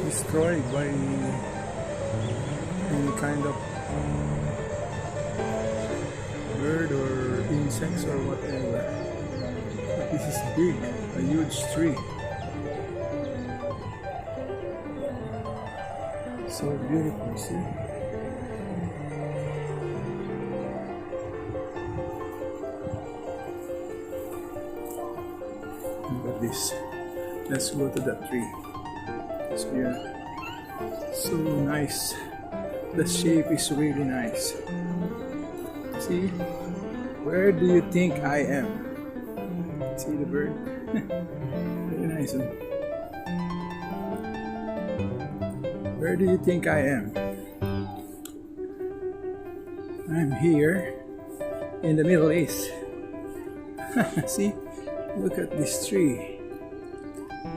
destroyed by any kind of bird or insects or whatever. But this is big, a huge tree. So beautiful, see? Look at this. Let's go to that tree. It's beautiful. So nice. The shape is really nice. See? Where do you think I am? See the bird? Very nice, huh? Where do you think I am? I'm here in the Middle East. See? Look at this tree.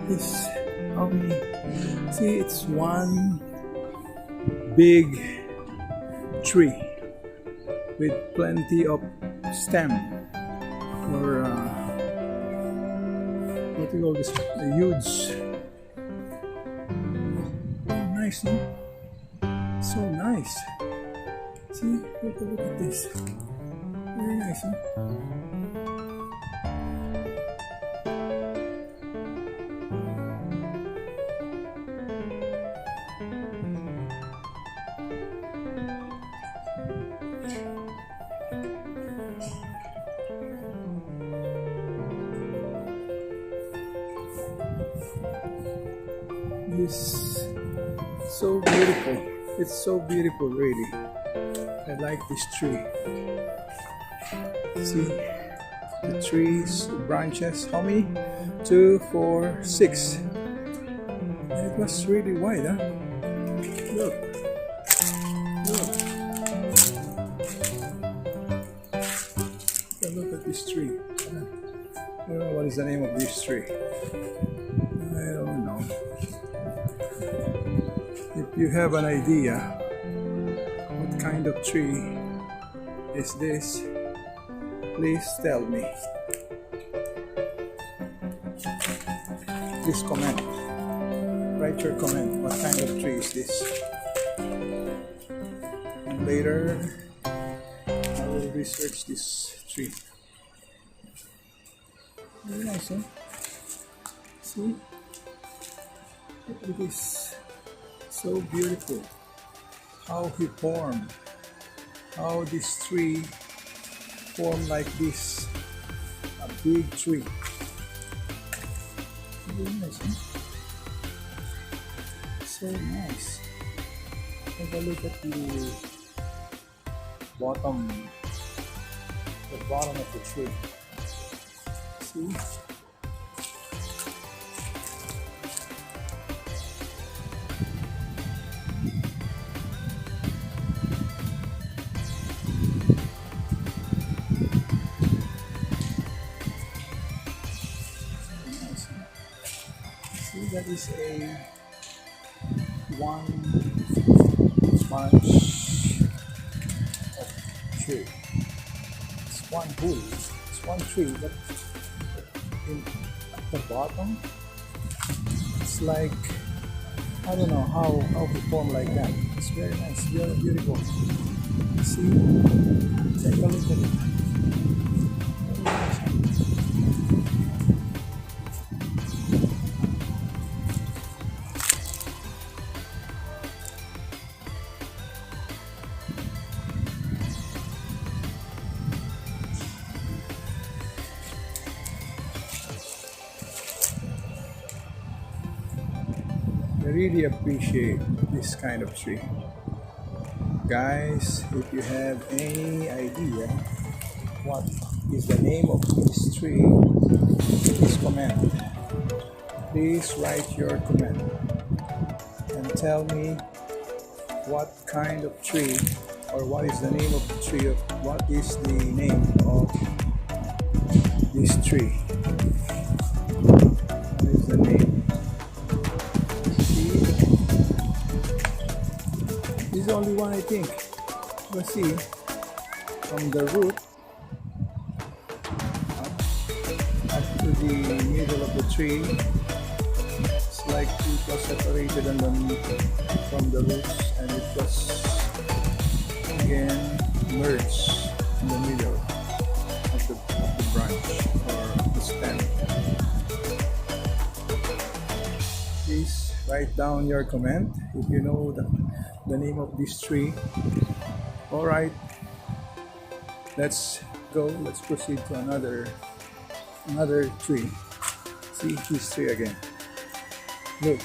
This, how many? See, it's one big tree with plenty of stem or what do you call this? A huge. Oh, nice, no? So nice. See, look at this. Very nice, huh? This so beautiful. It's so beautiful, really. I like this tree. See the trees, the branches. How many? 2, 4, 6. And it was really wide, huh? Look. Look. Look at this tree. I don't know what is the name of this tree. I don't know. If you have an idea what kind of tree is this, please tell me. Please comment. Write your comment. What kind of tree is this? And later I will research this tree. Very nice, huh? See? Look at this. So beautiful. How he formed. How this tree formed like this. A big tree. Very nice, huh? So nice. Take a look at the bottom of the tree. See? See, that is a one bunch of tree. It's one bull. It's one tree, but at the bottom, it's like, I don't know how to form like that. It's very nice, very beautiful. See, take a look at it. Very nice. I really appreciate this kind of tree. Guys, if you have any idea what is the name of this tree, please comment. Please write your comment and tell me what kind of tree or what is the name of the tree, what is the name of this tree. What is the name? This is only one, I think. Let's see, from the root up to the middle of the tree. See, like it was separated from the roots, and it was again merged in the middle of the branch or the stem. Please write down your comment if you know the name of this tree. Alright, let's go. Let's proceed to another tree. See this tree again. Look.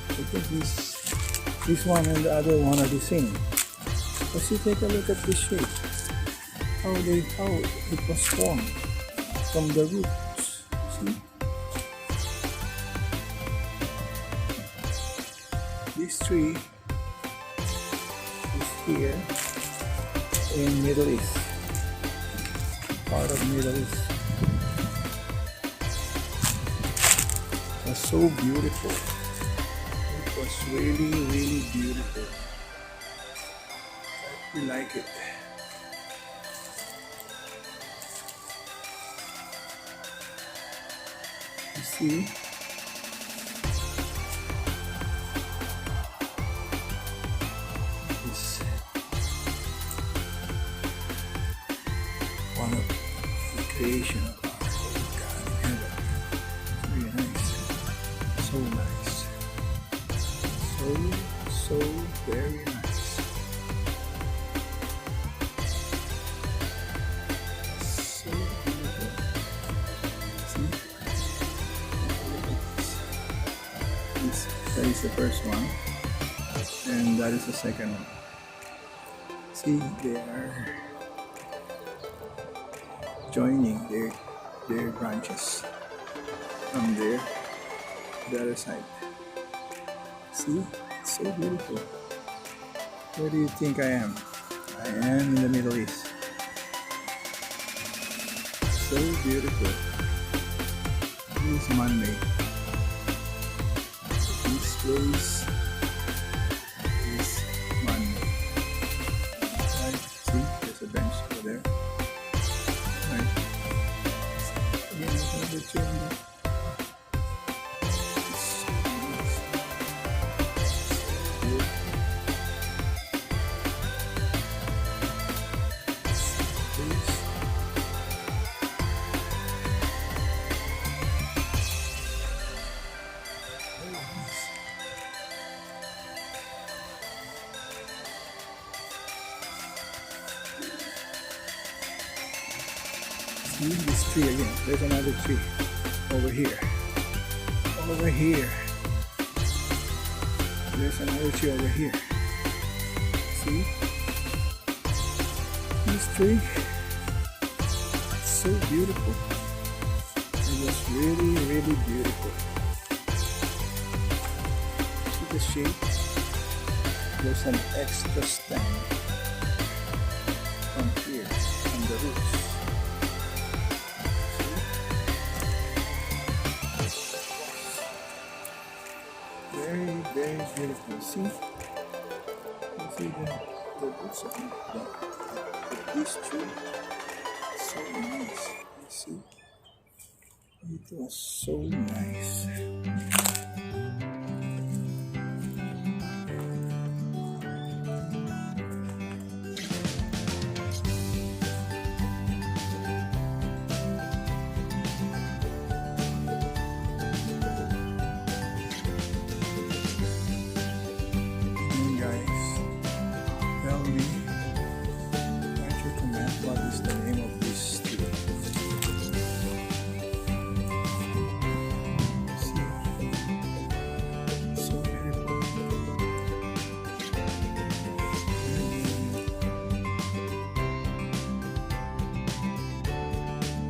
I think this one and the other one are the same. But see, take a look at this shape. How it was formed from the roots. See? This tree is here in Middle East. Part of Middle East. It was so beautiful. It was really, really beautiful. I like it. You see? This one of the creation of our holy God in heaven. Very nice. So nice. So very nice. So beautiful. See? That is the first one, and that is the second one. See, they are joining their branches from there, the other side. See, it's so beautiful. Where do you think I am? I am in the Middle East. So beautiful. This is man-made. This place is man-made. Right? See, there's a bench over there. Right? Again, another tree on there. It's so nice. So beautiful. Please. See this tree again. There's another tree over here. Over here. There's another tree over here. See? This tree. It's so beautiful. It was really, really beautiful. See the shape? There's an extra stem from here, from the roots. Very, very beautiful. See? You see the roots of this tree. So nice. You see? It was so nice. Guys, tell me, write your comment what is the name of